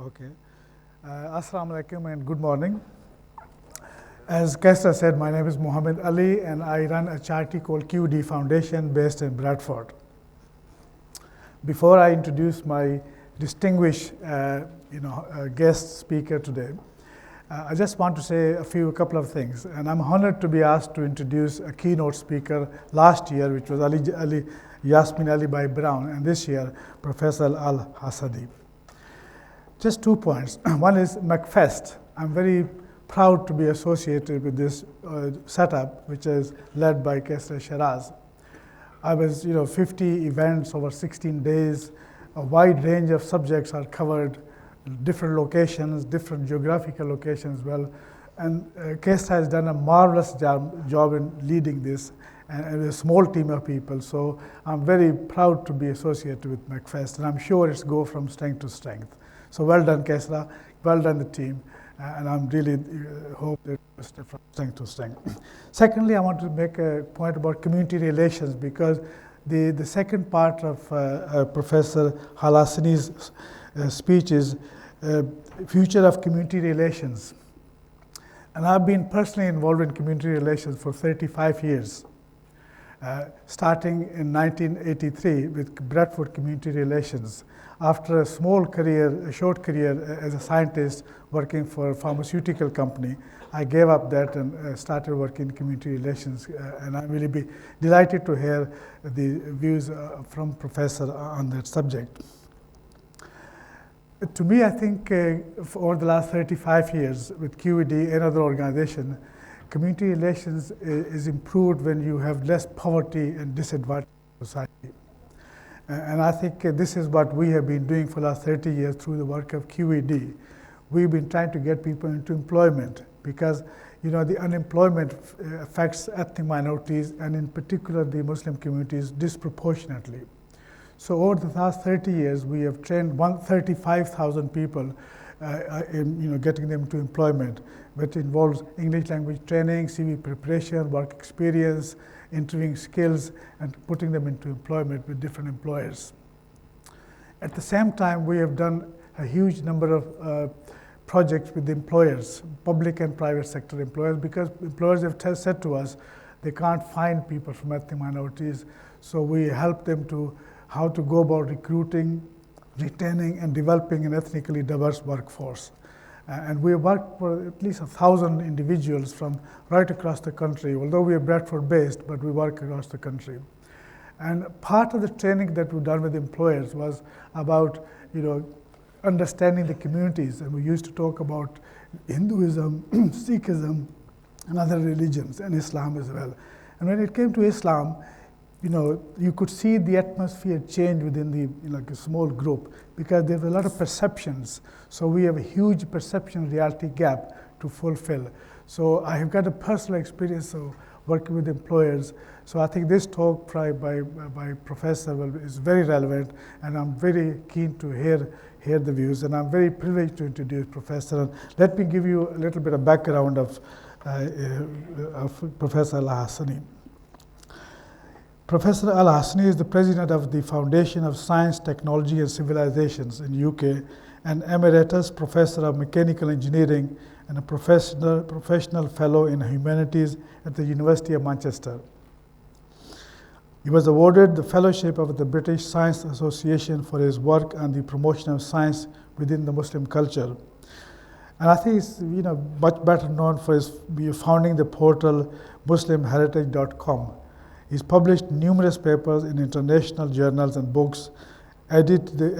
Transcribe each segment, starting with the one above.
Okay. Assalamu alaikum and good morning. As Kester said, my name is Mohammed Ali and I run a charity called QED Foundation based in Bradford. Before I introduce my distinguished guest speaker today, I just want to say a couple of things. And I'm honored to be asked to introduce a keynote speaker last year, which was Yasmin Ali Bai Brown, and this year, Professor Al-Hassani. Just 2 points. One is MACFEST. I'm very proud to be associated with this setup, which is led by Kester Shiraz. I was, 50 events over 16 days. A wide range of subjects are covered, different locations, different geographical locations as well. And Kester has done a marvelous job in leading this, and a small team of people. So I'm very proud to be associated with MACFEST, and I'm sure it's go from strength to strength. So well done, Kesra, well done the team, and I'm really hope that it's from strength to strength. Secondly, I want to make a point about community relations, because the second part of Professor Al-Hassani's speech is future of community relations. And I've been personally involved in community relations for 35 years, starting in 1983 with Bradford Community Relations. After a short career as a scientist working for a pharmaceutical company, I gave up that and started working in community relations. And I'm really delighted to hear the views from Professor on that subject. To me, I think over the last 35 years with QED and other organizations, community relations is improved when you have less poverty and disadvantage in society. And I think this is what we have been doing for the last 30 years through the work of QED. We've been trying to get people into employment because, the unemployment affects ethnic minorities and in particular the Muslim communities disproportionately. So over the last 30 years, we have trained 135,000 people in getting them to employment, which involves English language training, CV preparation, work experience, interviewing skills, and putting them into employment with different employers. At the same time, we have done a huge number of projects with employers, public and private sector employers, because employers have said to us they can't find people from ethnic minorities. So we help them to how to go about recruiting, retaining, and developing an ethnically diverse workforce. And we have worked for at least 1,000 individuals from right across the country, although we are Bradford based, but we work across the country. And part of the training that we've done with employers was about, understanding the communities. And we used to talk about Hinduism, Sikhism, and other religions, and Islam as well. And when it came to Islam, you could see the atmosphere change within the a small group, because there's a lot of perceptions. So we have a huge perception reality gap to fulfill. So I have got a personal experience of working with employers. So I think this talk by Professor is very relevant, and I'm very keen to hear the views. And I'm very privileged to introduce Professor. Let me give you a little bit of background of Professor Al-Hassani. Professor Al-Hassani is the president of the Foundation of Science, Technology and Civilizations in UK, and Emeritus Professor of Mechanical Engineering and a professional fellow in humanities at the University of Manchester. He was awarded the fellowship of the British Science Association for his work on the promotion of science within the Muslim culture. And I think he's much better known for his founding the portal muslimheritage.com. He's published numerous papers in international journals and books, editor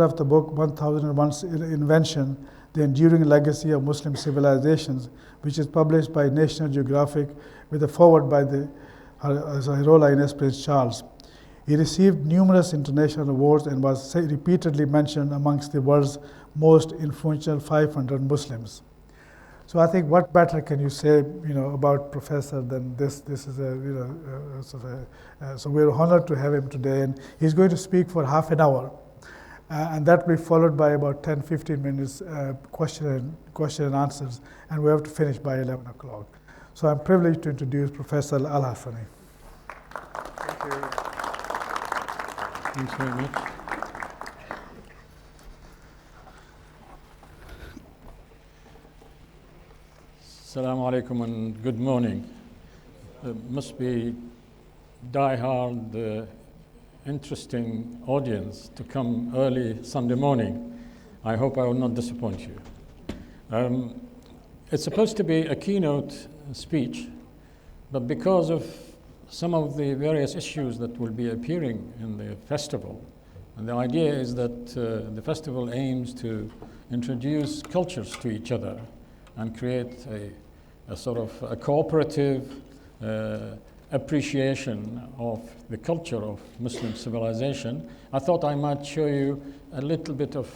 of the book 1001 Invention, The Enduring Legacy of Muslim Civilizations, which is published by National Geographic with a foreword by His Royal Highness Prince Charles. He received numerous international awards and was repeatedly mentioned amongst the world's most influential 500 Muslims. So I think what better can you say, about Professor than this? This is so we're honored to have him today, and he's going to speak for half an hour, and that will be followed by about 10-15 minutes question and answers, and we have to finish by 11 o'clock. So I'm privileged to introduce Professor Al-Hassani. Thank you. Thanks very much. Assalamu alaikum and good morning. It must be die-hard, interesting audience to come early Sunday morning. I hope I will not disappoint you. It's supposed to be a keynote speech, but because of some of the various issues that will be appearing in the festival, and the idea is that the festival aims to introduce cultures to each other and create a sort of a cooperative appreciation of the culture of Muslim civilization. I thought I might show you a little bit of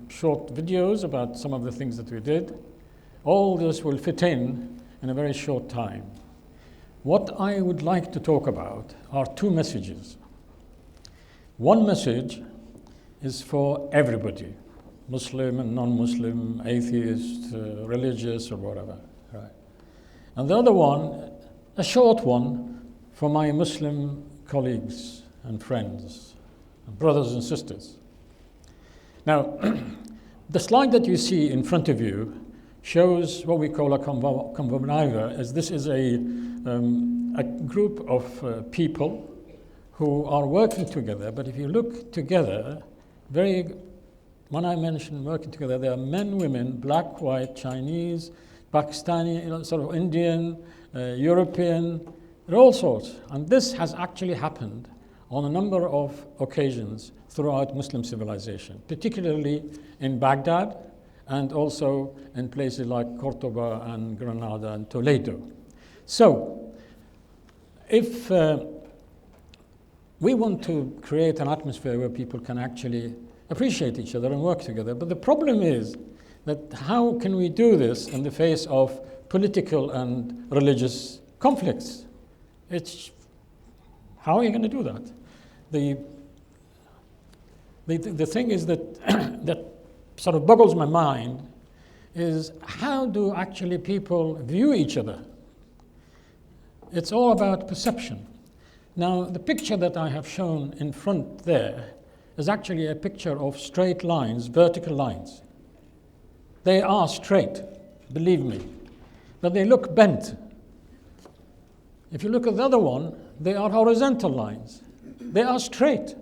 short videos about some of the things that we did. All this will fit in a very short time. What I would like to talk about are two messages. One message is for everybody, Muslim and non-Muslim, atheist, religious, or whatever. Right. And the other one, a short one, for my Muslim colleagues and friends, and brothers and sisters. Now, the slide that you see in front of you shows what we call a conviver, as this is a group of people who are working together. But if you look together, when I mention working together, there are men, women, black, white, Chinese, Pakistani, sort of Indian, European, all sorts. And this has actually happened on a number of occasions throughout Muslim civilization, particularly in Baghdad and also in places like Cordoba and Granada and Toledo. So, if we want to create an atmosphere where people can actually appreciate each other and work together, but the problem is that how can we do this in the face of political and religious conflicts? How are you going to do that? The thing is that that sort of boggles my mind is how do actually people view each other? It's all about perception. Now, the picture that I have shown in front there is actually a picture of straight lines, vertical lines. They are straight, believe me, but they look bent. If you look at the other one, they are horizontal lines. They are straight,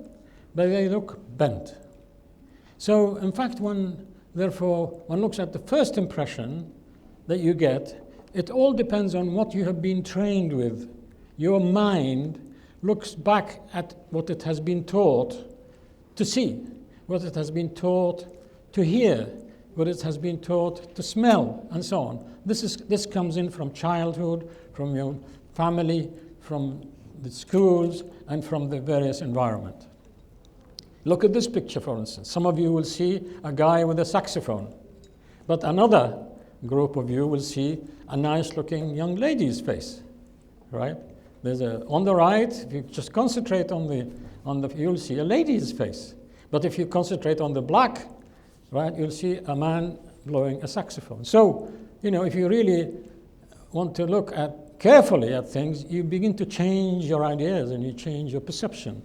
but they look bent. So, in fact, therefore, one looks at the first impression that you get, it all depends on what you have been trained with. Your mind looks back at what it has been taught to see, what it has been taught to hear, what it has been taught to smell, and so on. This comes in from childhood, from your family, from the schools, and from the various environment. Look at this picture, for instance. Some of you will see a guy with a saxophone, but another group of you will see a nice-looking young lady's face, right? On the right, if you just concentrate you'll see a lady's face. But if you concentrate on the black, right, you'll see a man blowing a saxophone. So, if you really want to look carefully at things, you begin to change your ideas and you change your perception.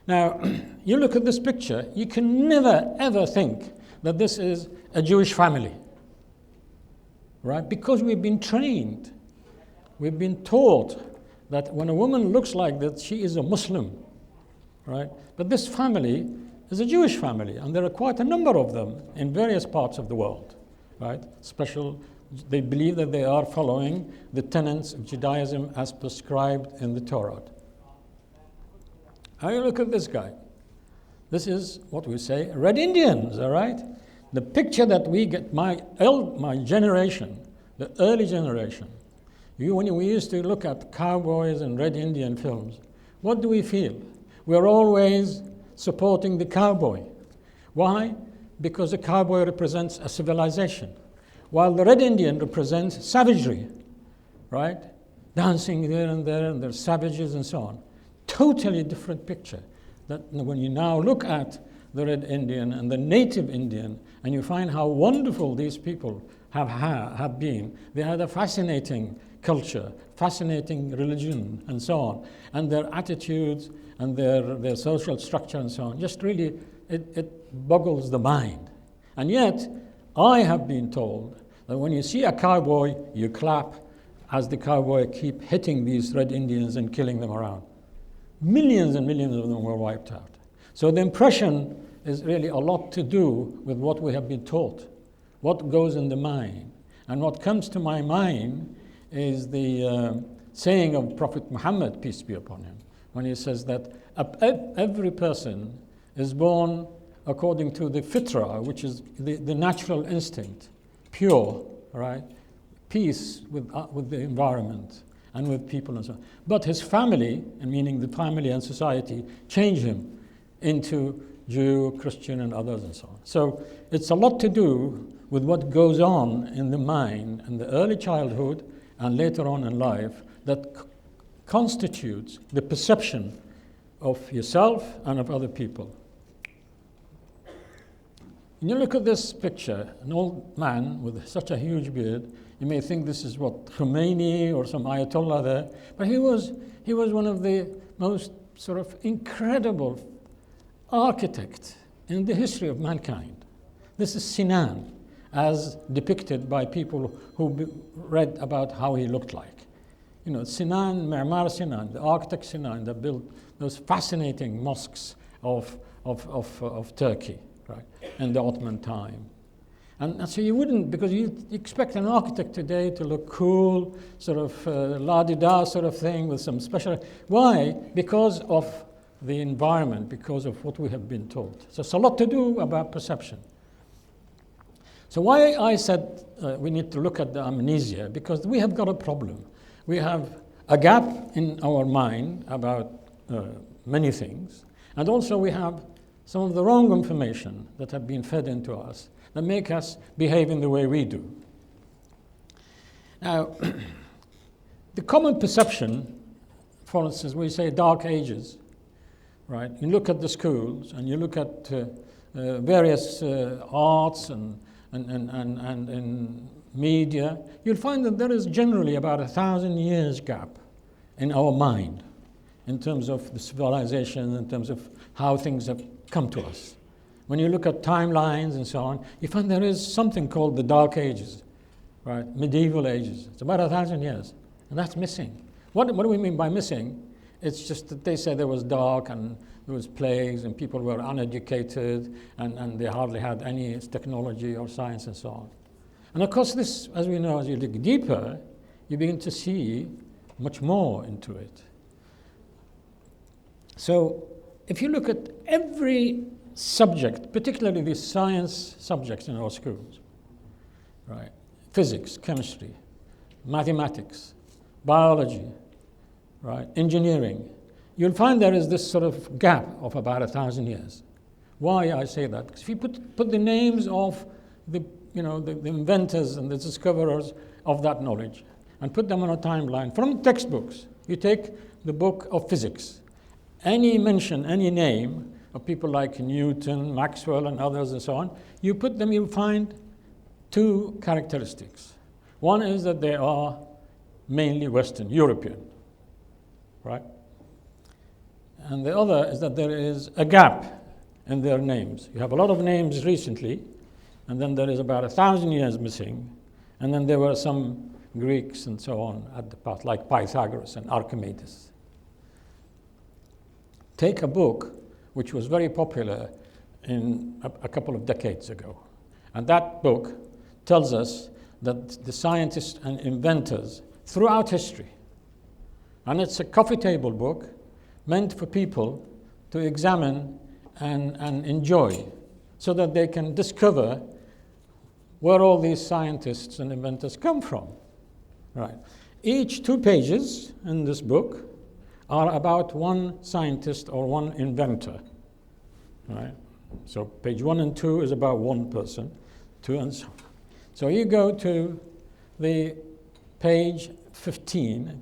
Now, you look at this picture, you can never, ever think that this is a Jewish family, right? Because we've been trained, we've been taught that when a woman looks like that, she is a Muslim, right? But this family is a Jewish family, and there are quite a number of them in various parts of the world, right? They believe that they are following the tenets of Judaism as prescribed in the Torah. Now you look at this guy. This is what we say, Red Indians, all right? The picture that we get, my generation, the early generation, when we used to look at cowboys and Red Indian films, what do we feel? We're always supporting the cowboy. Why? Because the cowboy represents a civilization, while the Red Indian represents savagery, right? Dancing here and there, and they're savages and so on. Totally different picture. That when you now look at the Red Indian and the native Indian, and you find how wonderful these people have been. They had a fascinating culture, fascinating religion, and so on. And their attitudes and their social structure and so on, just really, it boggles the mind. And yet, I have been told that when you see a cowboy, you clap as the cowboy keep hitting these red Indians and killing them around. Millions and millions of them were wiped out. So the impression is really a lot to do with what we have been taught, what goes in the mind. And what comes to my mind is the saying of Prophet Muhammad, peace be upon him, when he says that every person is born according to the fitra, which is the natural instinct, pure, right? Peace with the environment and with people and so on. But his family, and meaning the family and society, change him into Jew, Christian, and others and so on. So it's a lot to do with what goes on in the mind in the early childhood and later on in life that constitutes the perception of yourself and of other people. When you look at this picture, an old man with such a huge beard, you may think this is what, Khomeini or some Ayatollah there, but he was one of the most sort of incredible architects in the history of mankind. This is Sinan, as depicted by people who read about how he looked like. You know, Sinan, Me'mar Sinan, the architect Sinan that built those fascinating mosques of Turkey, right, in the Ottoman time. And so you wouldn't, because you expect an architect today to look cool, sort of la-di-da sort of thing with some special. Why? Because of the environment, because of what we have been taught. So it's a lot to do about perception. So why I said we need to look at the amnesia, because we have got a problem. We have a gap in our mind about many things, and also we have some of the wrong information that have been fed into us that make us behave in the way we do. Now, the common perception, for instance, we say dark ages, right? You look at the schools and you look at various arts and media, you'll find that there is generally about 1,000 years gap in our mind in terms of the civilization, in terms of how things have come to us. When you look at timelines and so on, you find there is something called the Dark Ages, right? Medieval ages. It's about 1,000 years, and that's missing. What do we mean by missing? It's just that they say there was dark and there was plagues and people were uneducated and they hardly had any technology or science and so on. And of course this, as we know, as you dig deeper, you begin to see much more into it. So if you look at every subject, particularly the science subjects in our schools, right? Physics, chemistry, mathematics, biology, right? Engineering, you'll find there is this sort of gap of about 1,000 years. Why I say that? Because if you put the names of the inventors and the discoverers of that knowledge and put them on a timeline from textbooks, you take the book of physics, any mention, any name of people like Newton, Maxwell, and others and so on, you put them, you find two characteristics. One is that they are mainly Western, European, right? And the other is that there is a gap in their names. You have a lot of names recently, and then there is about 1,000 years missing, and then there were some Greeks and so on at the past, like Pythagoras and Archimedes. Take a book which was very popular in a couple of decades ago. And that book tells us that the scientists and inventors throughout history, and it's a coffee table book meant for people to examine and enjoy so that they can discover where all these scientists and inventors come from. Right. Each 2 pages in this book are about one scientist or one inventor, right? So page 1 and 2 is about one person, 2 and so on. So you go to the page 15,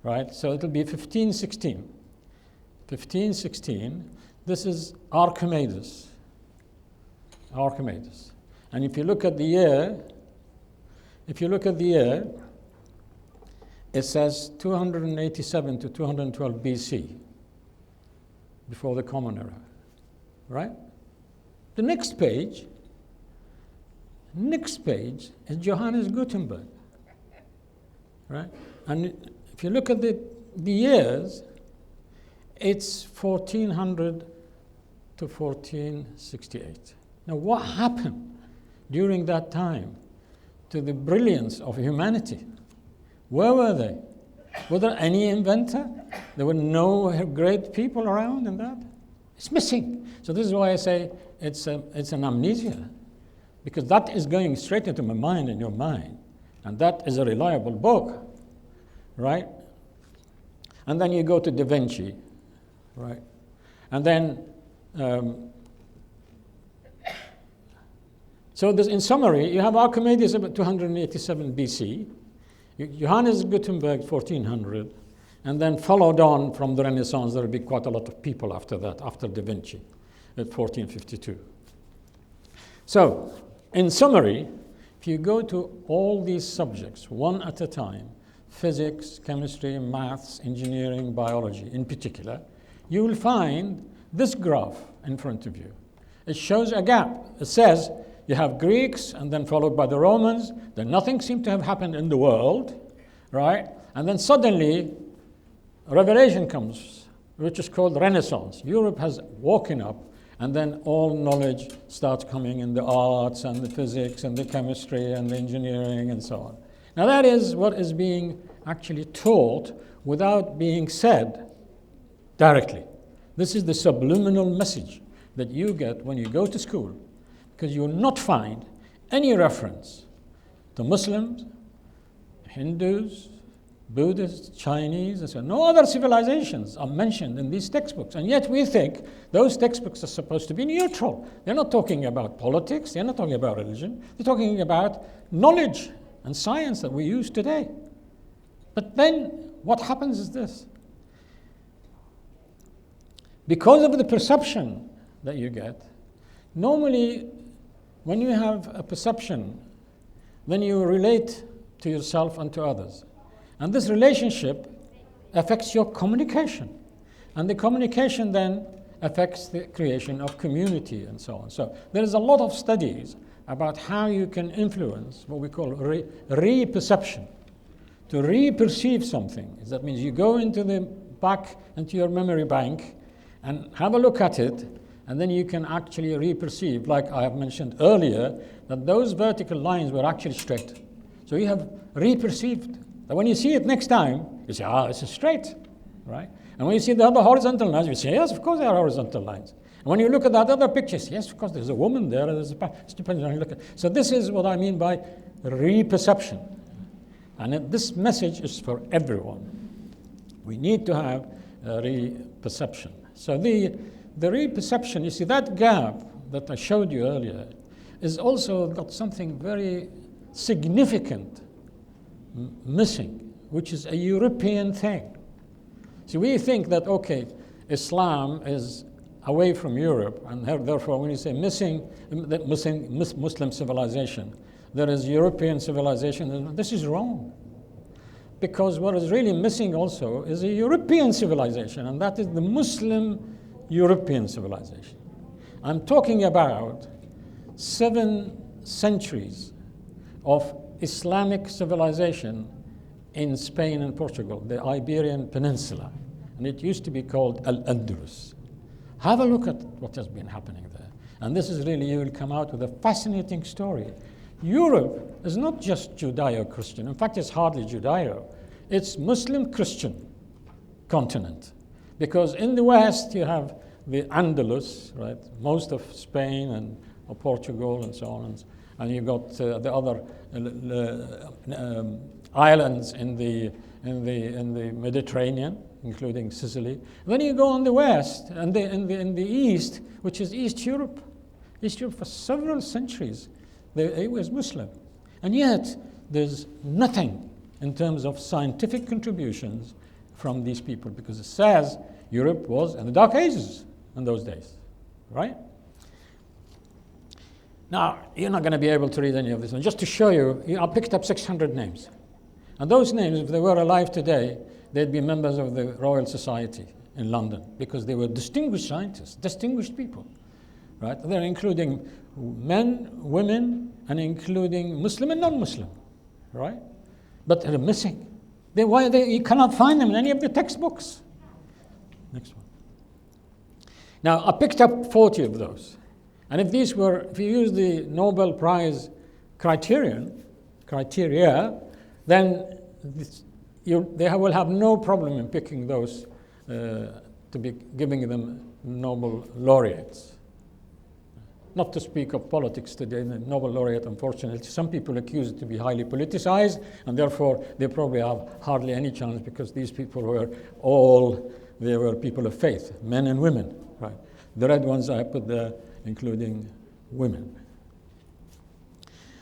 right? So it'll be 1516. 1516, this is Archimedes. Archimedes. And if you look at the year, it says 287 to 212 BC, before the Common Era, right? The next page Next page is Johannes Gutenberg, right? And if you look at the years, it's 1400 to 1468. Now, what happened during that time to the brilliance of humanity? Where were they? Was there any inventor? There were no great people around in that? It's missing. So this is why I say it's an amnesia, because that is going straight into my mind and your mind, and that is a reliable book, right? And then you go to Da Vinci, right? And then, so this, in summary, you have Archimedes about 287 BC, Johannes Gutenberg 1400, and then followed on from the Renaissance. There will be quite a lot of people after that, after Da Vinci, at 1452. So, in summary, if you go to all these subjects, one at a time, physics, chemistry, maths, engineering, biology in particular, you will find this graph in front of you. It shows a gap. It says you have Greeks and then followed by the Romans, then nothing seemed to have happened in the world, right? And then suddenly a revelation comes, which is called Renaissance. Europe has woken up, and then all knowledge starts coming in the arts and the physics and the chemistry and the engineering and so on. Now that is what is being actually taught without being said directly. This is the subliminal message that you get when you go to school, because you will not find any reference to Muslims, Hindus, Buddhists, Chinese, and so on. No other civilizations are mentioned in these textbooks, and yet we think those textbooks are supposed to be neutral. They're not talking about politics, they're not talking about religion, they're talking about knowledge and science that we use today. But then what happens is this. Because of the perception that you get, normally when you have a perception, then you relate to yourself and to others. And this relationship affects your communication. And the communication then affects the creation of community and so on. So there is a lot of studies about how you can influence what we call re-perception. To re-perceive something, that means you go into the back, into your memory bank, and have a look at it, and then you can actually re-perceive, like I have mentioned earlier, that those vertical lines were actually straight. So you have re-perceived. That when you see it next time, you say, this is straight, right? And when you see the other horizontal lines, you say, yes, of course there are horizontal lines. And when you look at that other picture, yes, of course there's a woman there, it depends on how you look at it. So this is what I mean by re-perception. And this message is for everyone. We need to have a re-perception. So the re-perception, you see that gap that I showed you earlier is also got something very significant missing, which is a European thing. So we think that, okay, Islam is away from Europe, and therefore when you say missing Muslim civilization, there is European civilization. This is wrong. Because what is really missing also is a European civilization, and that is the Muslim European civilization. I'm talking about 7 centuries of Islamic civilization in Spain and Portugal, the Iberian Peninsula, and it used to be called Al-Andalus. Have a look at what has been happening there. And this is really, you will come out with a fascinating story. Europe is not just Judeo-Christian. In fact, it's hardly Judeo. It's Muslim-Christian continent. Because in the West, you have the Andalus, right? Most of Spain and Portugal and so on. And you've got the other islands in the Mediterranean, including Sicily. Then you go on the West and in the East, which is East Europe. East Europe for several centuries. It was Muslim. And yet, there's nothing in terms of scientific contributions from these people, because it says Europe was in the Dark Ages in those days, right? Now, you're not going to be able to read any of this. And just to show you, I picked up 600 names. And those names, if they were alive today, they'd be members of the Royal Society in London, because they were distinguished scientists, distinguished people. right? They're including men, women, and including Muslim and non-Muslim, right? But they're missing. You cannot find them in any of the textbooks. Next one. Now, I picked up 40 of those. And if you use the Nobel Prize criteria, then they will have no problem in picking those to be giving them Nobel laureates. Not to speak of politics today, the Nobel laureate, unfortunately, some people accuse it to be highly politicized, and therefore they probably have hardly any chance because these people they were people of faith, men and women, right? The red ones I put there, including women.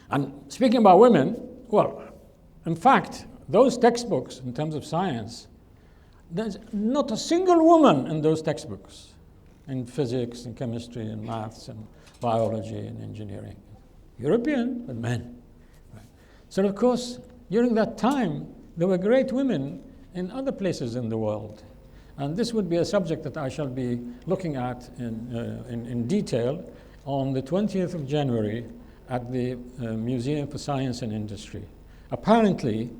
And speaking about women, well, in fact, those textbooks, in terms of science, there's not a single woman in those textbooks, in physics, and chemistry, and maths, and biology, and engineering. European, but men. Right. So, of course, during that time, there were great women in other places in the world. And this would be a subject that I shall be looking at in detail on the 20th of January at the Museum for Science and Industry. Apparently,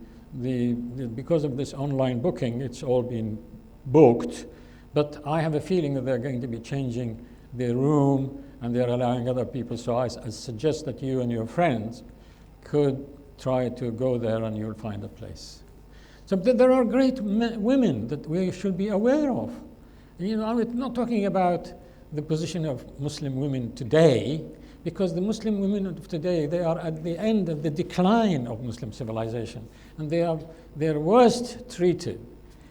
because of this online booking, it's all been booked, but I have a feeling that they're going to be changing the room and they're allowing other people. So I suggest that you and your friends could try to go there and you'll find a place. So there are great women that we should be aware of. You know, I'm not talking about the position of Muslim women today, because the Muslim women of today, they are at the end of the decline of Muslim civilization, and they're worst treated.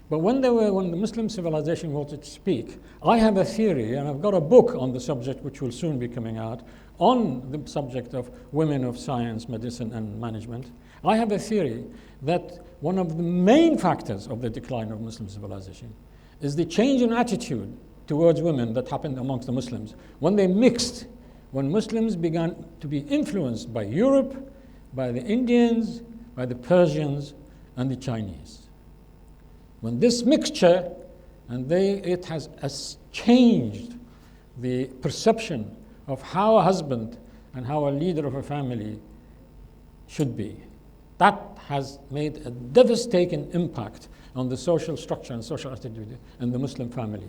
But when the Muslim civilization wanted to speak, I have a theory, and I've got a book on the subject which will soon be coming out, on the subject of women of science, medicine, and management. I have a theory that one of the main factors of the decline of Muslim civilization is the change in attitude towards women that happened amongst the Muslims when Muslims began to be influenced by Europe, by the Indians, by the Persians, and the Chinese. When this mixture, it has changed the perception of how a husband and how a leader of a family should be. That has made a devastating impact on the social structure and social attitude in the Muslim family.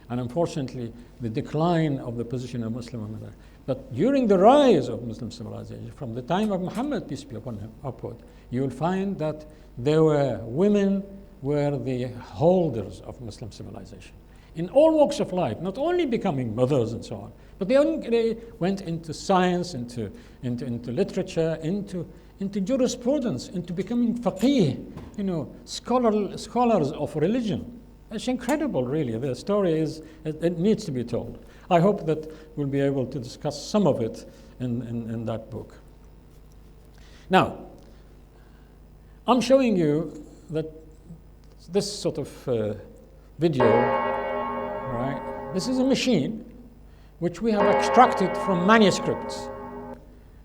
And unfortunately, the decline of the position of Muslim women there. But during the rise of Muslim civilization, from the time of Muhammad, peace be upon him, upward, you will find that women were the holders of Muslim civilization. In all walks of life, not only becoming mothers and so on, but they went into science, into literature, into jurisprudence, into becoming faqih, scholars of religion. It's incredible, really. The story it needs to be told. I hope that we'll be able to discuss some of it in that book. Now, I'm showing you that this sort of video, right? This is a machine which we have extracted from manuscripts,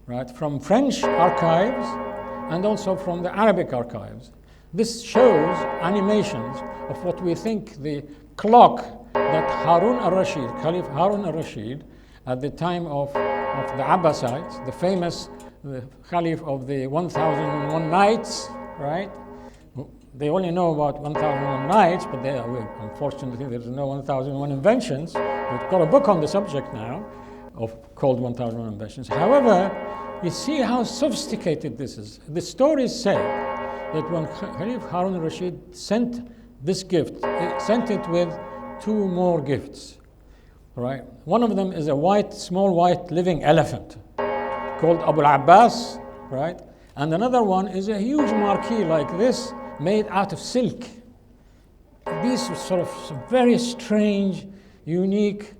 right? From French archives and also from the Arabic archives. This shows animations of what we think the clock that Harun al-Rashid, Caliph Harun al-Rashid, at the time of the Abbasites, the famous Caliph of the 1001 nights, right? They only know about 1001 nights, but unfortunately there's no 1001 inventions. We've got a book on the subject now called 1001 Inventions. However, you see how sophisticated this is. The stories say that when Caliph Harun al-Rashid sent this gift, he sent it with two more gifts, right? One of them is a small white living elephant called Abu al-Abbas, right? And another one is a huge marquee like this, made out of silk. These are sort of some very strange, unique,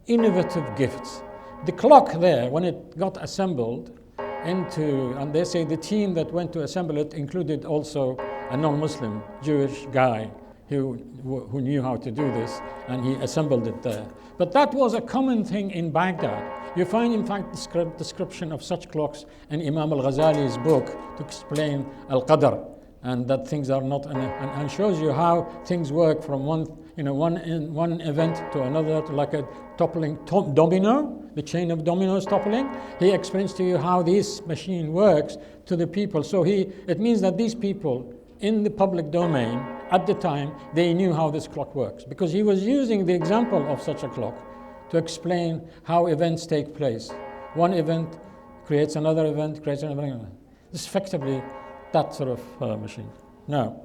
innovative gifts. The clock there, when it got assembled and they say the team that went to assemble it included also a non-Muslim Jewish guy who knew how to do this, and he assembled it there. But that was a common thing in Baghdad. You find, in fact, description of such clocks in Imam al-Ghazali's book to explain Al-Qadr, and that things are not, and shows you how things work from one event to another, like a toppling domino, the chain of dominoes toppling. He explains to you how this machine works to the people. So it means that these people in the public domain at the time, they knew how this clock works, because he was using the example of such a clock to explain how events take place. One event creates another event, creates another event. This is effectively that sort of machine. Now,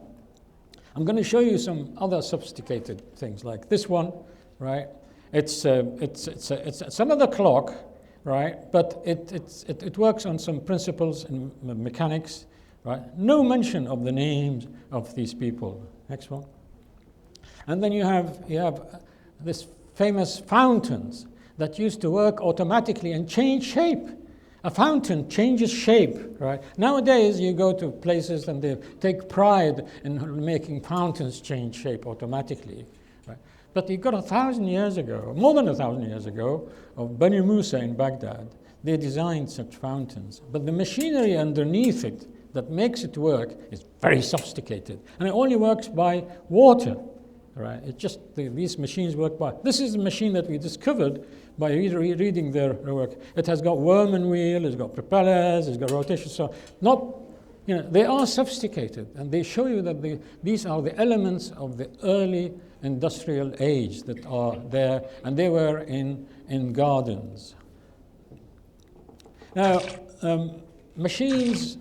I'm going to show you some other sophisticated things, like this one, right? It's another clock, right? But it works on some principles in mechanics, right? No mention of the names of these people. Next one. And then you have this famous fountains that used to work automatically and change shape. A fountain changes shape, right? Nowadays, you go to places and they take pride in making fountains change shape automatically, right? But you got 1,000 years ago, more than 1,000 years ago, of Bani Musa in Baghdad. They designed such fountains, but the machinery underneath it that makes it work is very sophisticated, and it only works by water, right? It's just these machines work by. This is a machine that we discovered by reading their work. It has got worm and wheel, it's got propellers, it's got rotation. So they are sophisticated, and they show you that these are the elements of the early industrial age that are there, and they were in gardens. Now, machines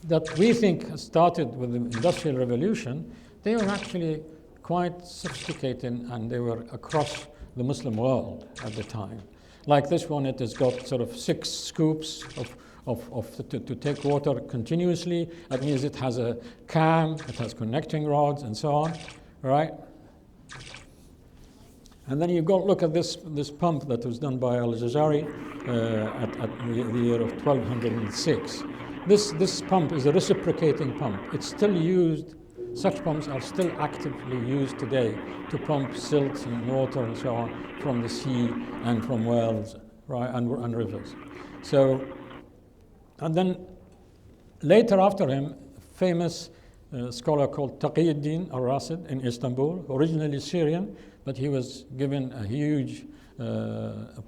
that we think started with the Industrial Revolution, they were actually quite sophisticated, and they were across the Muslim world at the time. Like this one, it has got sort of 6 scoops to take water continuously. That means it has a cam, it has connecting rods, and so on, right? And then you've got to look at this pump that was done by Al-Jazari at the year of 1206. This pump is a reciprocating pump. It's still used. Such pumps are still actively used today to pump silt and water and so on from the sea and from wells, right, and rivers. So, and then later after him, famous scholar called Taqiyuddin al-Rasid in Istanbul, originally Syrian, but he was given a huge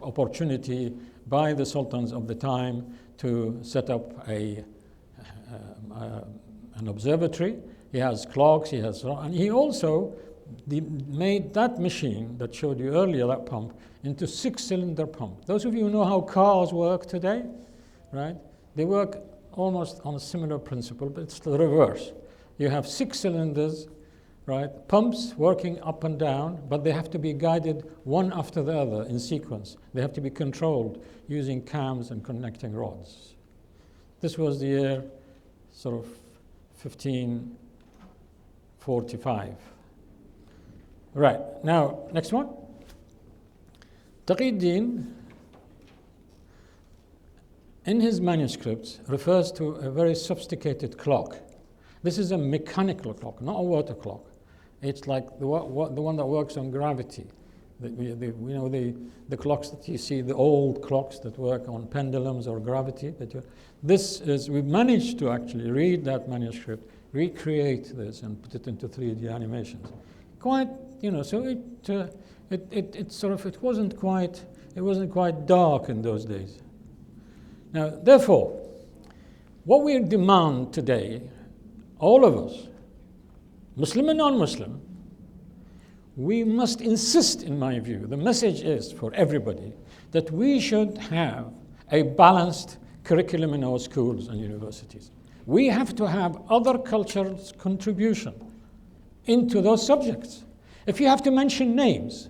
opportunity by the sultans of the time to set up an observatory. He has clocks, and he also made that machine that showed you earlier, that pump, into 6-cylinder pump. Those of you who know how cars work today, right? They work almost on a similar principle, but it's the reverse. You have 6 cylinders, right? Pumps working up and down, but they have to be guided one after the other in sequence. They have to be controlled using cams and connecting rods. This was the year sort of 1545. Right, now, next one. Taqiyuddin, in his manuscripts, refers to a very sophisticated clock. This is a mechanical clock, not a water clock. It's like the one that works on gravity. The clocks that you see, the old clocks that work on pendulums or gravity. We've managed to actually read that manuscript, recreate this, and put it into 3D animations. Quite, so it wasn't quite dark in those days. Now, therefore, what we demand today, all of us, Muslim and non-Muslim, we must insist, in my view, the message is for everybody, that we should have a balanced curriculum in our schools and universities. We have to have other cultures' contribution into those subjects. If you have to mention names,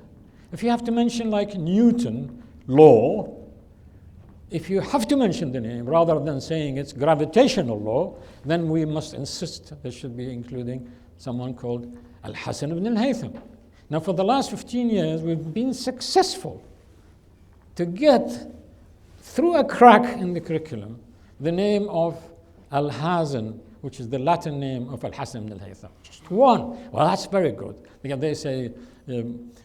if you have to mention like Newton law, if you have to mention the name rather than saying it's gravitational law, then we must insist there should be including someone called Al-Hasan ibn al-Haytham. Now, for the last 15 years, we've been successful to get through a crack in the curriculum the name of Al-Hazan, which is the Latin name of Al-Hasan ibn al-Haytham. Just one. Well, that's very good, because they say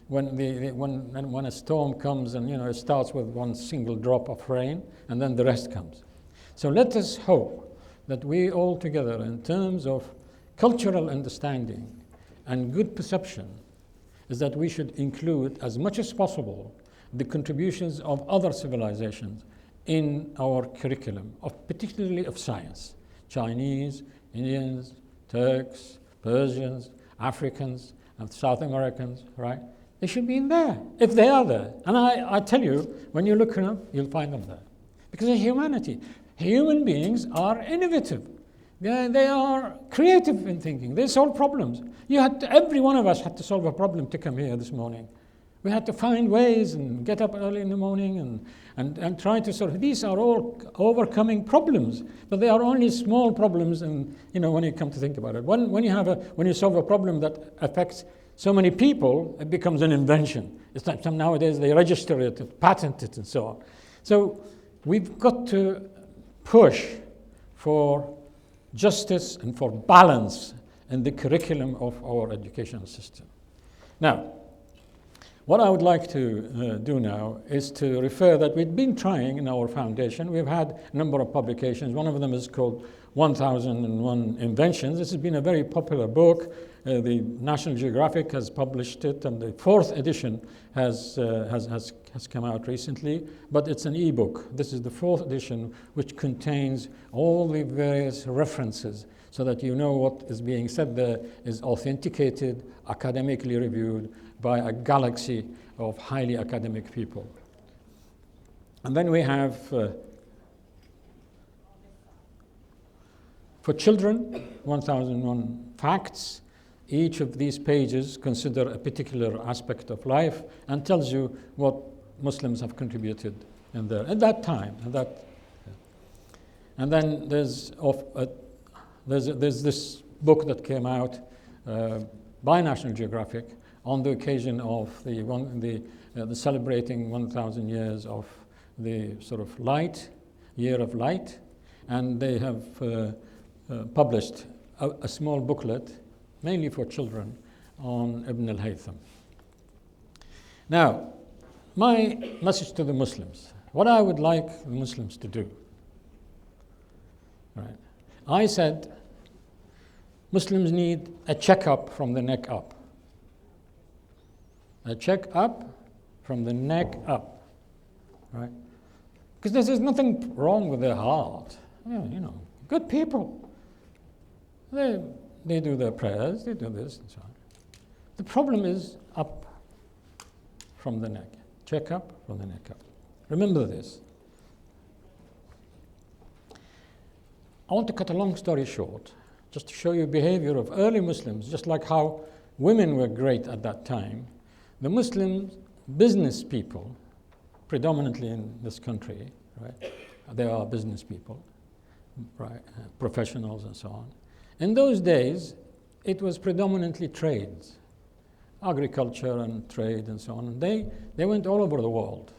when a storm comes and it starts with one single drop of rain, and then the rest comes. So let us hope that we all together, in terms of cultural understanding and good perception, is that we should include as much as possible the contributions of other civilizations in our curriculum, particularly of science. Chinese, Indians, Turks, Persians, Africans, and South Americans, right? They should be in there, if they are there. And I tell you, when you look them up, you'll find them there. Because of humanity. Human beings are innovative. They are creative in thinking. They solve problems. Every one of us had to solve a problem to come here this morning. We had to find ways and get up early in the morning and try to solve. These are all overcoming problems, but they are only small problems. And when you come to think about it, when you solve a problem that affects so many people, it becomes an invention. It's like nowadays they register it, patent it, and so on. So we've got to push for justice and for balance in the curriculum of our educational system. Now, what I would like to do now is to refer that we've been trying in our foundation. We've had a number of publications. One of them is called 1001 Inventions. This has been a very popular book. The National Geographic has published it, and the fourth edition has come out recently, but it's an e-book. This is the fourth edition, which contains all the various references so that you know what is being said there is authenticated, academically reviewed by a galaxy of highly academic people. And then we have, for children, 1001 Facts. Each of these pages consider a particular aspect of life and tells you what Muslims have contributed in there at that time. And then there's this book that came out by National Geographic on the occasion of the celebrating 1,000 years of the sort of year of light, and they have published a small booklet mainly for children on Ibn al-Haytham. Now, my message to the Muslims, what I would like the Muslims to do, right? I said Muslims need a checkup from the neck up. A check-up from the neck up, right? Because there's nothing wrong with their heart. Good people. They do their prayers, they do this and so on. The problem is up from the neck. Check up from the neck up. Remember this. I want to cut a long story short, just to show you behavior of early Muslims, just like how women were great at that time. The Muslim business people, predominantly in this country, right? They are business people, right? Professionals and so on. In those days, it was predominantly trades, agriculture and trade and so on. And they went all over the world.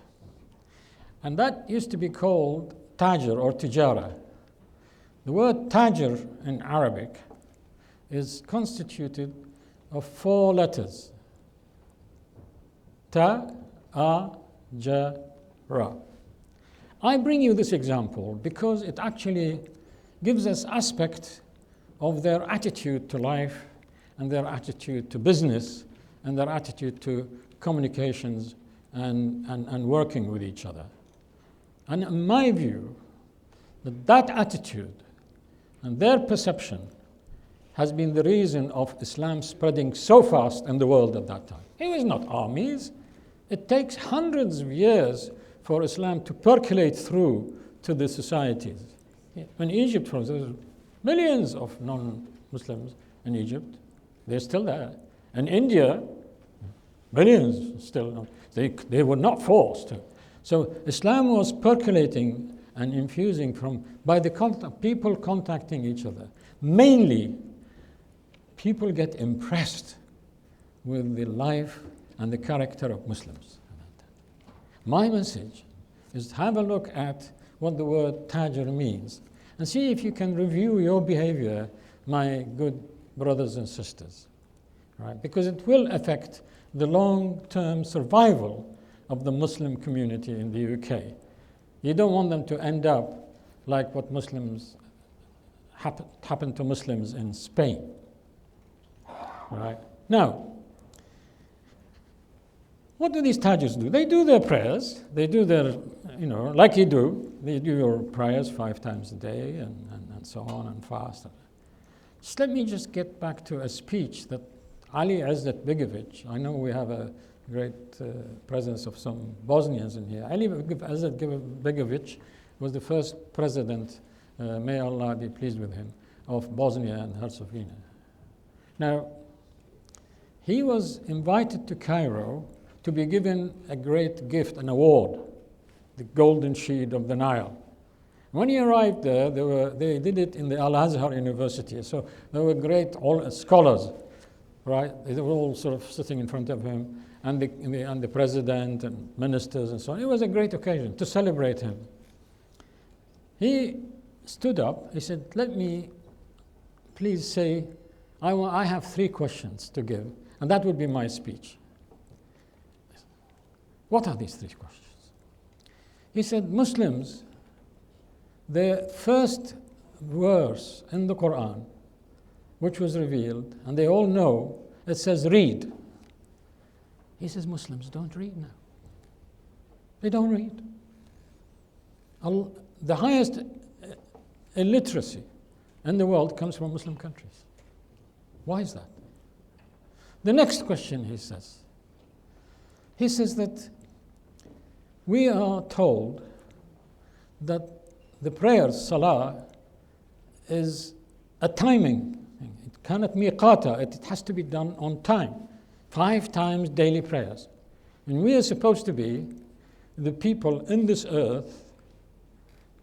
And that used to be called tajir or tijara. The word tajir in Arabic is constituted of 4 letters. Ta, a, ja, ra. I bring you this example because it actually gives us aspect of their attitude to life and their attitude to business and their attitude to communications and working with each other. And in my view, that attitude and their perception has been the reason of Islam spreading so fast in the world at that time. It was not armies. It takes hundreds of years for Islam to percolate through to the societies. In Egypt, for instance, millions of non-Muslims in Egypt. They're still there. In India, millions still not. They were not forced. So Islam was percolating and infusing by the people contacting each other. Mainly, people get impressed with the life and the character of Muslims. My message is to have a look at what the word tajir means and see if you can review your behavior, my good brothers and sisters, right? Because it will affect the long-term survival of the Muslim community in the UK. You don't want them to end up like what Muslims happened to Muslims in Spain. Right? Now, what do these Tajis do? They do their prayers. They do their, like you do. They do your prayers 5 times a day and so on and fast. Just let me just get back to a speech that Ali Izzat Begovic, I know we have a great presence of some Bosnians in here. Ali Izzat Begovic was the first president, may Allah be pleased with him, of Bosnia and Herzegovina. Now, he was invited to Cairo to be given a great gift, an award, the Golden Shield of the Nile. When he arrived there, they did it in the Al-Azhar University, so there were great scholars, right? They were all sort of sitting in front of him, and the president and ministers and so on. It was a great occasion to celebrate him. He stood up, he said, let me please say, I have 3 questions to give, and that would be my speech. What are these 3 questions? He said, Muslims, the first verse in the Quran, which was revealed, and they all know, it says read. He says, Muslims don't read now. They don't read. The highest illiteracy in the world comes from Muslim countries. Why is that? The next question he says that we are told that the prayers, salah, is a timing thing. It cannot miqata, it has to be done on time. 5 times daily prayers. And we are supposed to be the people in this earth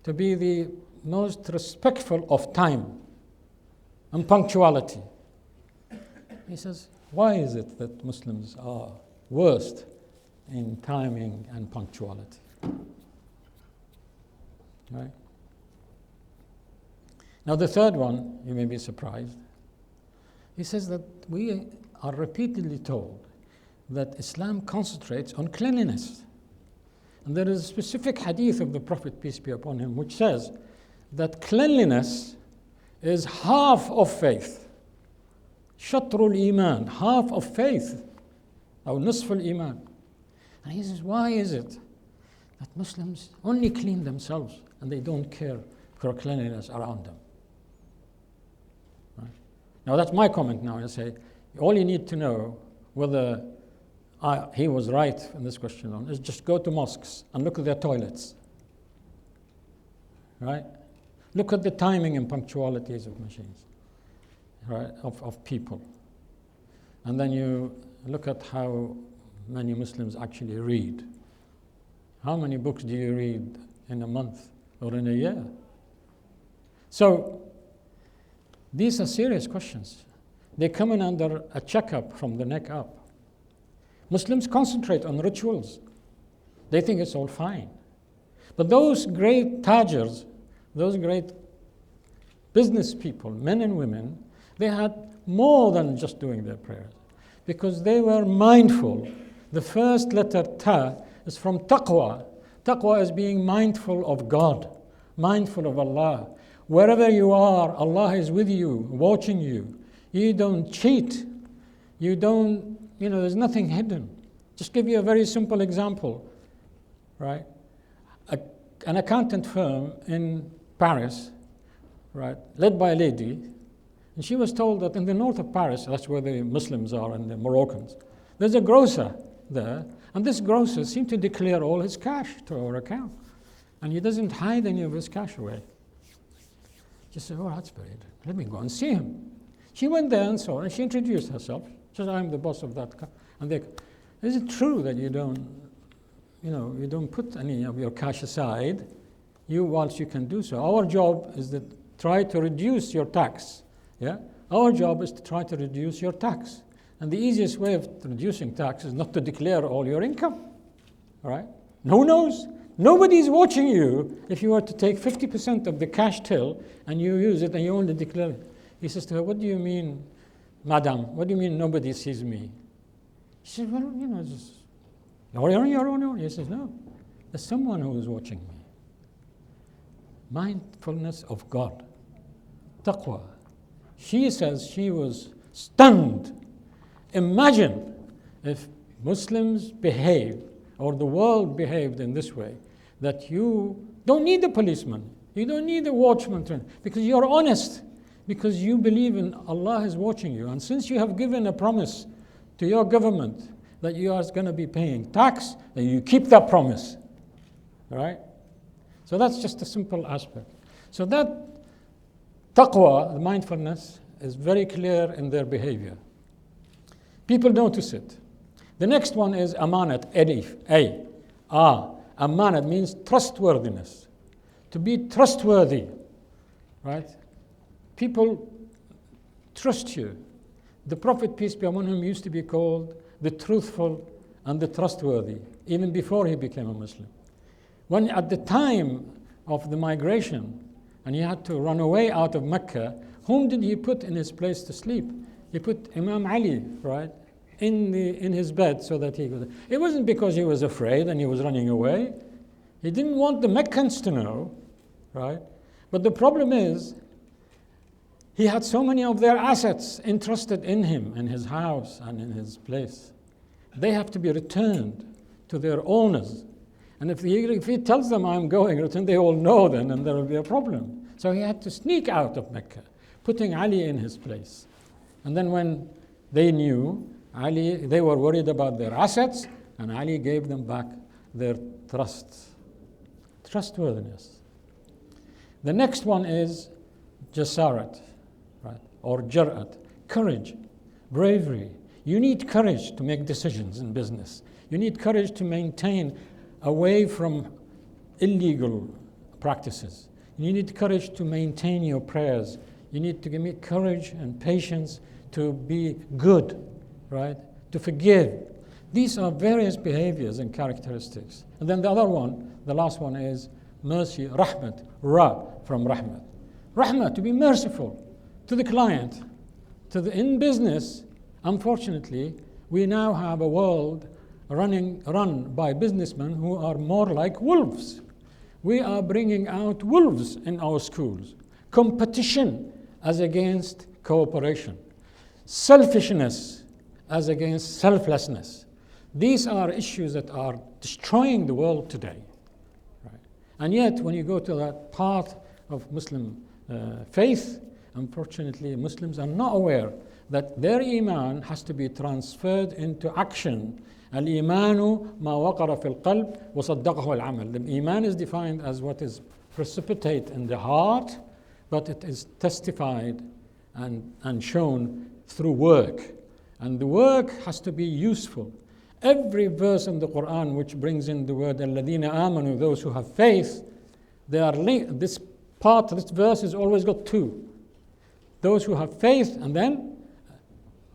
to be the most respectful of time and punctuality. He says, why is it that Muslims are worst in timing and punctuality? Right? Now the third one, you may be surprised. He says that we are repeatedly told that Islam concentrates on cleanliness. And there is a specific hadith of the Prophet, peace be upon him, which says that cleanliness is half of faith. Shatrul Iman, half of faith. Or Nisful Iman. And he says, why is it that Muslims only clean themselves and they don't care for cleanliness around them? Right? Now that's my comment now. I say, all you need to know whether he was right in this question is just go to mosques and look at their toilets. Right? Look at the timing and punctualities of machines, right? Of people. And then you look at how many Muslims actually read. How many books do you read in a month or in a year? So these are serious questions. They come in under a checkup from the neck up. Muslims concentrate on rituals. They think it's all fine. But those great tajers, those great business people, men and women, they had more than just doing their prayers because they were mindful. The first letter ta is from taqwa. Taqwa is being mindful of God, mindful of Allah. Wherever you are, Allah is with you, watching you. You don't cheat. You don't, there's nothing hidden. Just give you a very simple example, right? An accountant firm in Paris, right, led by a lady, and she was told that in the north of Paris, that's where the Muslims are and the Moroccans, there's a grocer there, and this grocer seemed to declare all his cash to our account, and he doesn't hide any of his cash away. She said, oh, that's very good. Let me go and see him. She went there and saw, and she introduced herself. She said, I'm the boss of that. And they, is it true that you don't put any of your cash aside, whilst you can do so? Our job is to try to reduce your tax. Yeah? Our job is to try to reduce your tax. And the easiest way of reducing tax is not to declare all your income. All right? Who knows? Nobody's watching you if you were to take 50% of the cash till and you use it and you only declare it. He says to her, what do you mean, madam? What do you mean nobody sees me? She said, well, just, you're on your own. He says, no, there's someone who is watching me. Mindfulness of God. taqwa. She says she was stunned. Imagine if Muslims behaved, or the world behaved in this way, that you don't need a policeman, you don't need a watchman, because you're honest, because you believe in Allah is watching you. And since you have given a promise to your government that you are going to be paying tax, then you keep that promise. All right? So that's just a simple aspect. So that taqwa, the mindfulness, is very clear in their behavior. People notice it. The next one is amanat, alif, a. Amanat means trustworthiness. To be trustworthy, right? People trust you. The Prophet, peace be upon him, used to be called the truthful and the trustworthy, even before he became a Muslim. When at the time of the migration, and he had to run away out of Mecca, whom did he put in his place to sleep? He put Imam Ali, right, in his bed so that he could. It wasn't because he was afraid and he was running away. He didn't want the Meccans to know, right? But the problem is, he had so many of their assets entrusted in him, in his house and in his place. They have to be returned to their owners. And if he tells them, I'm going, return, they all know then, and there will be a problem. So he had to sneak out of Mecca, putting Ali in his place. And then when they knew, they were worried about their assets, and Ali gave them back their trustworthiness. The next one is jasarat, right, or jar'at, courage, bravery. You need courage to make decisions in business. You need courage to maintain away from illegal practices. You need courage to maintain your prayers. You need to give me courage and patience to be good, right? To forgive. These are various behaviors and characteristics. And then the other one, the last one is mercy, rahmat, ra from rahmat. Rahmat, to be merciful to the client. In business, unfortunately, we now have a world run by businessmen who are more like wolves. We are bringing out wolves in our schools. Competition as against cooperation. Selfishness as against selflessness. These are issues that are destroying the world today. Right? And yet, when you go to that part of Muslim faith, unfortunately, Muslims are not aware that their iman has to be transferred into action. Al-imanu ma waqara fil qalb wa saddaqahu al-amal. The iman is defined as what is precipitate in the heart, but it is testified and shown through work. And the work has to be useful. Every verse in the Quran which brings in the word alladhina amanu, those who have faith, they are linked. This verse has always got two. Those who have faith, and then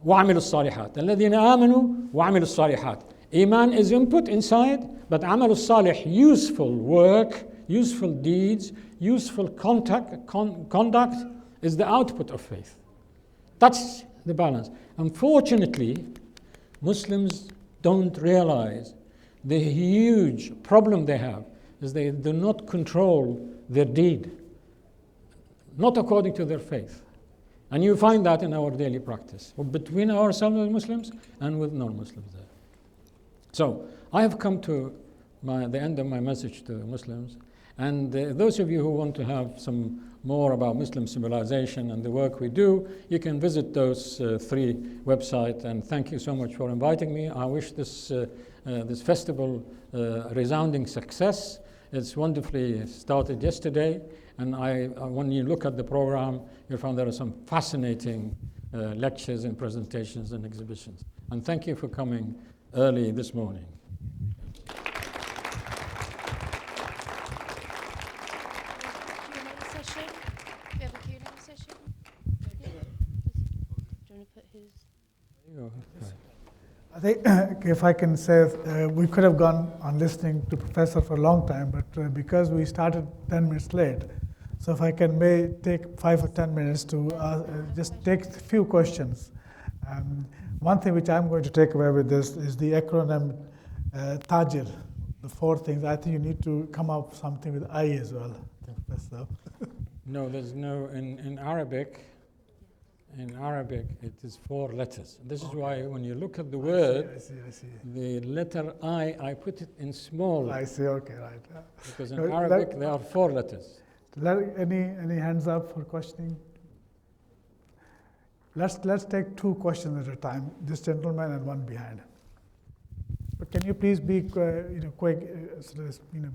وَعَمِلُوا الصَّالِحَاتِ الَّذِينَ آمَنُوا وَعَمِلُوا الصَّالِحَاتِ. Iman is input inside, but عَمَلُ الصَّالِح, useful work, useful deeds, useful conduct is the output of faith. That's the balance. Unfortunately, Muslims don't realize the huge problem they have is they do not control their deed, not according to their faith. And you find that in our daily practice, between ourselves as Muslims and with non-Muslims there. So I have come to the end of my message to Muslims. And those of you who want to have some more about Muslim civilization and the work we do, you can visit those three websites. And thank you so much for inviting me. I wish this festival resounding success. It's wonderfully started yesterday. And when you look at the program, you'll find there are some fascinating lectures and presentations and exhibitions. And thank you for coming early this morning. I think if I can say, we could have gone on listening to Professor for a long time, but because we started 10 minutes late, so if I may take 5 or 10 minutes to just take a few questions. One thing which I'm going to take away with this is the acronym TAJIR, the 4 things. I think you need to come up with something with I as well, Professor. No, there's no, in Arabic, it is 4 letters. This is why when you look at the word, I see. the letter I put it in small. I see, okay, right. Because in Arabic, there are 4 letters. Any hands up for questioning? Let's take 2 questions at a time. This gentleman and one behind. But can you please be quick,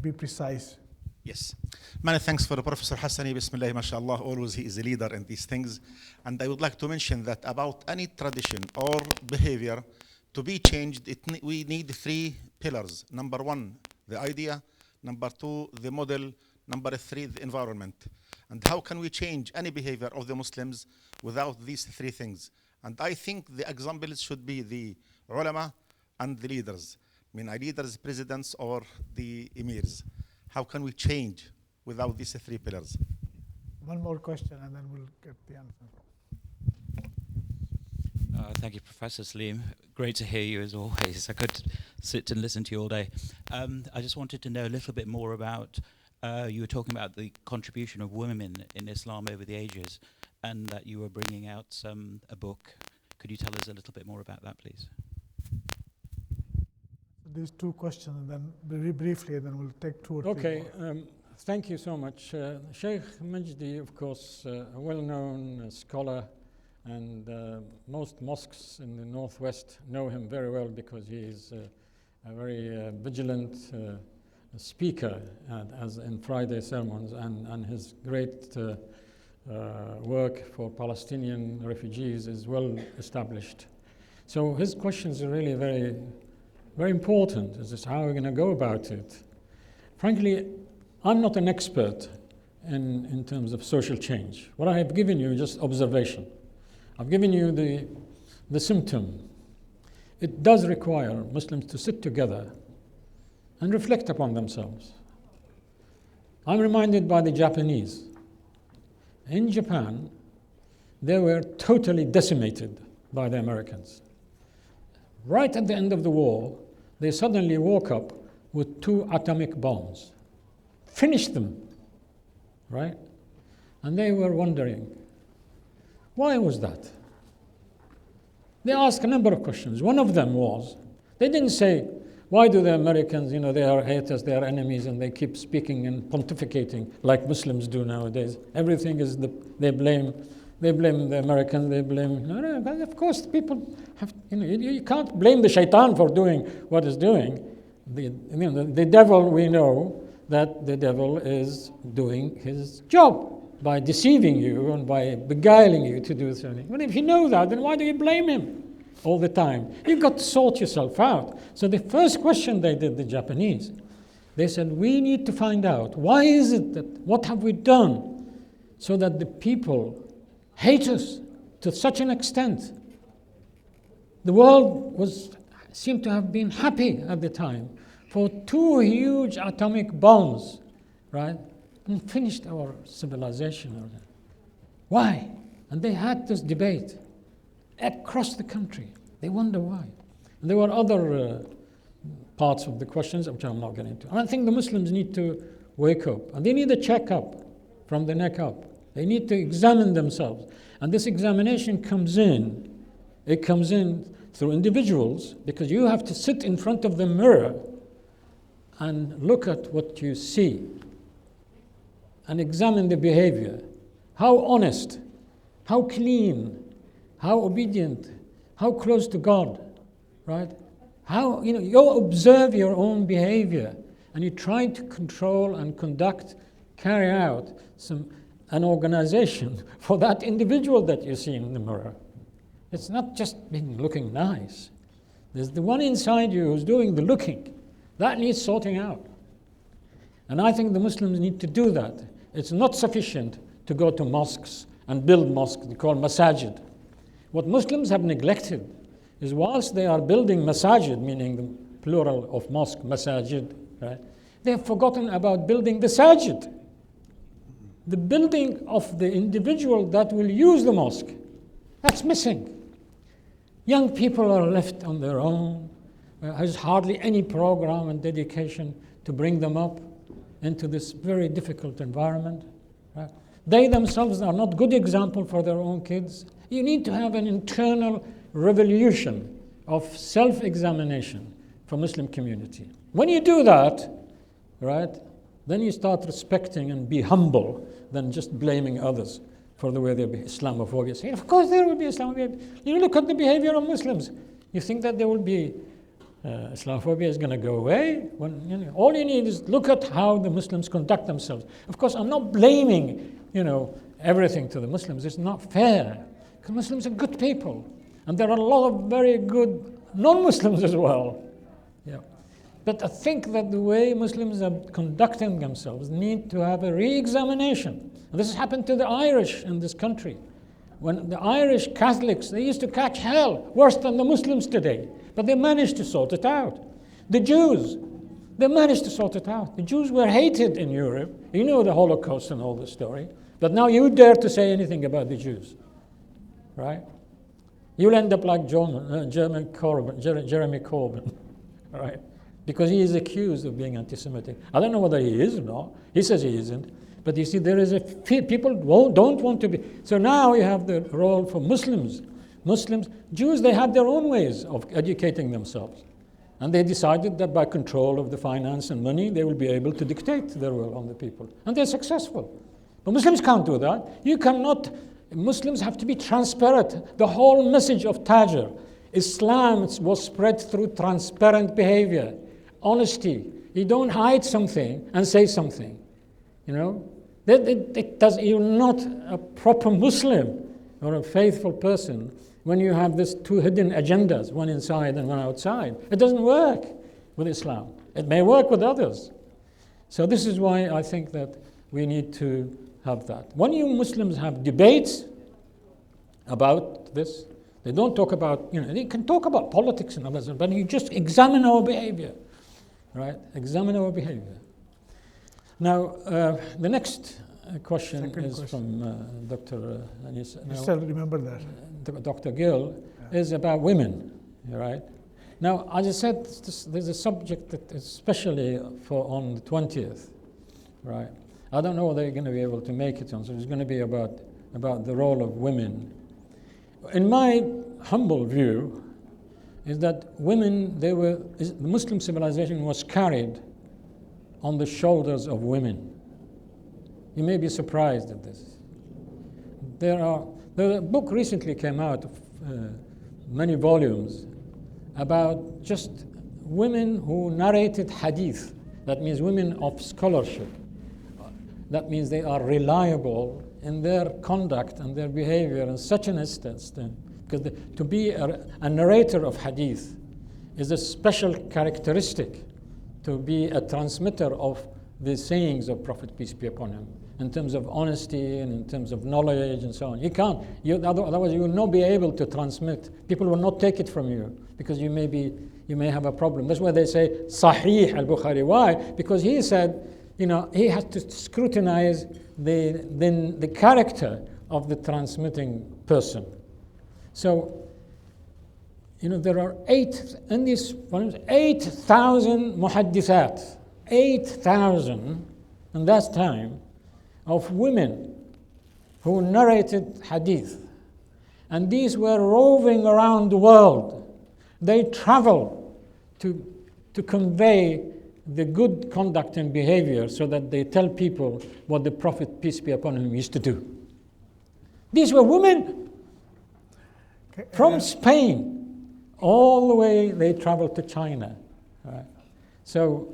be precise? Yes. Many thanks for Professor Hassani. Bismillah, mashallah. Always he is a leader in these things. And I would like to mention that about any tradition or behavior to be changed, we need 3 pillars. Number 1, the idea. Number 2, the model. Number 3, the environment. And how can we change any behavior of the Muslims without these 3 things? And I think the examples should be the ulama and the leaders. I mean, leaders, presidents, or the emirs. How can we change without these 3 pillars? One more question and then we'll get the answer. Thank you, Professor Salim. Great to hear you as always. I could sit and listen to you all day. I just wanted to know a little bit more about, you were talking about the contribution of women in Islam over the ages, and that you were bringing out a book. Could you tell us a little bit more about that, please? These 2 questions, and then very briefly, and then we'll take 2 or 3 Okay, more. thank you so much. Sheikh Majdi, of course, a well-known scholar, and most mosques in the Northwest know him very well because he is a very vigilant speaker as in Friday sermons, and his great work for Palestinian refugees is well established. So his questions are really very, very important. Is this how we're going to go about it? Frankly, I'm not an expert in terms of social change. What I have given you is just observation. I've given you the symptom. It does require Muslims to sit together and reflect upon themselves. I'm reminded by the Japanese. In Japan, they were totally decimated by the Americans. Right at the end of the war, they suddenly woke up with 2 atomic bombs. Finished them, right? And they were wondering, why was that? They asked a number of questions. One of them was, they didn't say, why do the Americans, they are haters, they are enemies, and they keep speaking and pontificating like Muslims do nowadays. Everything is, they blame the Americans, they blame, no, but of course people have, you can't blame the shaitan for doing what it's doing. The devil, we know that the devil is doing his job by deceiving you and by beguiling you to do something. But if you know that, then why do you blame him all the time? You've got to sort yourself out. So the first question they did, the Japanese, they said, we need to find out, why is it that, what have we done so that the people hate us to such an extent? The world seemed to have been happy at the time for 2 huge atomic bombs, right? And finished our civilization. Why? And they had this debate across the country. They wonder why. And there were other parts of the questions which I'm not getting into. And I think the Muslims need to wake up. And they need a checkup from the neck up. They need to examine themselves. And this examination comes in. It comes in through individuals, because you have to sit in front of the mirror and look at what you see and examine the behavior. How honest, how clean, how obedient, how close to God, right? How, you observe your own behavior and you try to control and conduct, carry out an organization for that individual that you see in the mirror. It's not just being looking nice. There's the one inside you who's doing the looking. That needs sorting out. And I think the Muslims need to do that. It's not sufficient to go to mosques and build mosques, they call masajid. What Muslims have neglected is, whilst they are building masajid, meaning the plural of mosque, masajid, right? They have forgotten about building the sajid, the building of the individual that will use the mosque. That's missing. Young people are left on their own. There's hardly any program and dedication to bring them up into this very difficult environment. Right? They themselves are not good example for their own kids. You need to have an internal revolution of self-examination for Muslim community. When you do that, right, then you start respecting and be humble than just blaming others for the way they be Islamophobia. Say, of course there will be Islamophobia. You look at the behavior of Muslims. You think that there will be Islamophobia is going to go away? When, all you need is look at how the Muslims conduct themselves. Of course, I'm not blaming, everything to the Muslims. It's not fair. Because Muslims are good people. And there are a lot of very good non-Muslims as well. Yeah. But I think that the way Muslims are conducting themselves need to have a re-examination. And this has happened to the Irish in this country. When the Irish Catholics, they used to catch hell worse than the Muslims today. But they managed to sort it out. The Jews, they managed to sort it out. The Jews were hated in Europe. You know the Holocaust and all the story. But now you dare to say anything about the Jews, right? You'll end up like Jeremy Corbyn, right? Because he is accused of being anti-Semitic. I don't know whether he is or not. He says he isn't. But you see, there is people don't want to be. So now you have the role for Muslims. Jews, they had their own ways of educating themselves. And they decided that by control of the finance and money, they will be able to dictate their will on the people. And they're successful. But Muslims can't do that. Muslims have to be transparent. The whole message of Tajr, Islam was spread through transparent behavior, honesty. You don't hide something and say something. You're not a proper Muslim or a faithful person when you have these two hidden agendas, one inside and one outside. It doesn't work with Islam. It may work with others. So this is why I think that we need to have that. When you Muslims have debates about this, they don't talk about, they can talk about politics and others, but you just examine our behavior, right? Examine our behavior. Now, the next question from Dr. Anis. I still remember that. Dr. Gill, is about women, right? Now, as I said, there's a subject that is especially on the 20th, right? I don't know whether you're going to be able to make it on, so it's going to be about the role of women. In my humble view, is that women, the Muslim civilization was carried on the shoulders of women. You may be surprised at this. The book recently came out of many volumes about just women who narrated hadith. That means women of scholarship. That means they are reliable in their conduct and their behavior in such an instance. Because to be a narrator of hadith is a special characteristic, to be a transmitter of the sayings of Prophet, peace be upon him, in terms of honesty and in terms of knowledge and so on. Otherwise you will not be able to transmit. People will not take it from you because you may have a problem. That's why they say Sahih al-Bukhari. Why? Because he said, he has to scrutinize the character of the transmitting person. So, there are 8,000 muhaddithat, 8,000 in that time of women who narrated hadith. And these were roving around the world. They traveled to convey the good conduct and behavior so that they tell people what the Prophet, peace be upon him, used to do. These were women from Spain. All the way they traveled to China. Right? So,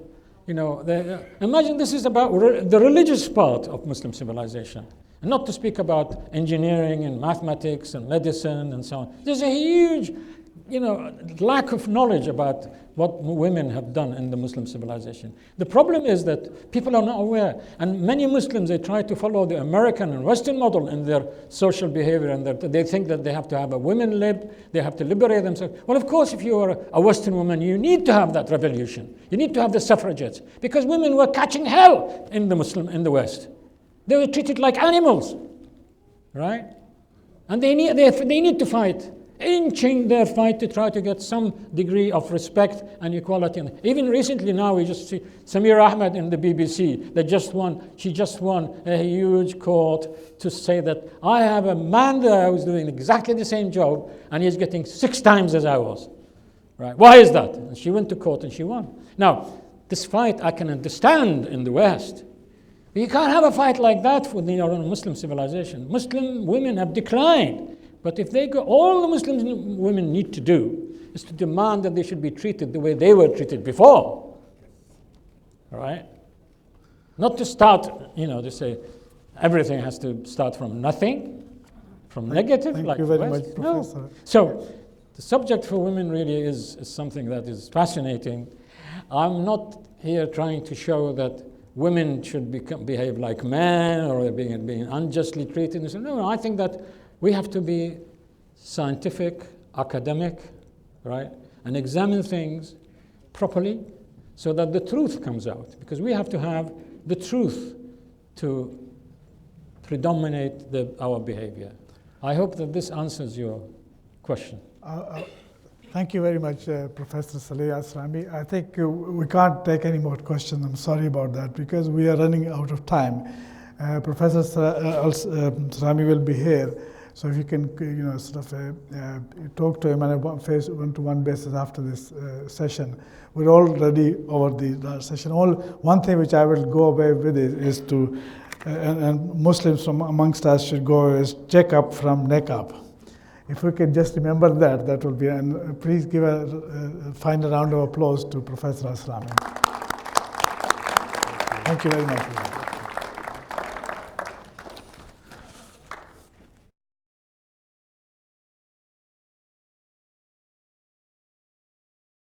imagine this is about the religious part of Muslim civilization. And not to speak about engineering and mathematics and medicine and so on. There's a huge, lack of knowledge about what women have done in the Muslim civilization. The problem is that people are not aware. And many Muslims, they try to follow the American and Western model in their social behavior, and they think that they have to have a women lib, they have to liberate themselves. Well, of course, if you are a Western woman, you need to have that revolution. You need to have the suffragettes, because women were catching hell in the West. They were treated like animals, right? And they need to fight inching their fight to try to get some degree of respect and equality. And even recently now, we just see Samir Ahmed in the BBC, she just won a huge court to say that I have a man there who's doing exactly the same job and he's getting 6 times as I was. Right? Why is that? And she went to court and she won. Now, this fight I can understand in the West. But you can't have a fight like that within your own Muslim civilization. Muslim women have declined. But if they go, all the Muslim women need to do is to demand that they should be treated the way they were treated before. All right? Not to start, to say everything has to start from nothing, from negative. Thank like you very West. much, Professor. No. So the subject for women really is something that is fascinating. I'm not here trying to show that women should behave like men or being unjustly treated. No, I think that we have to be scientific, academic, right, and examine things properly so that the truth comes out. Because we have to have the truth to predominate our behavior. I hope that this answers your question. Thank you very much, Professor Salim Al-Hassani. I think we can't take any more questions. I'm sorry about that because we are running out of time. Professor Al-Hassani will be here, so if you can, talk to him on a one-to-one basis after this session. We're already over the session. One thing which I will go away with is to, and Muslims from amongst us should go, is check up from neck up. If we can just remember that, that will be, and please give a final round of applause to Professor Al-Hassani. Thank you very much.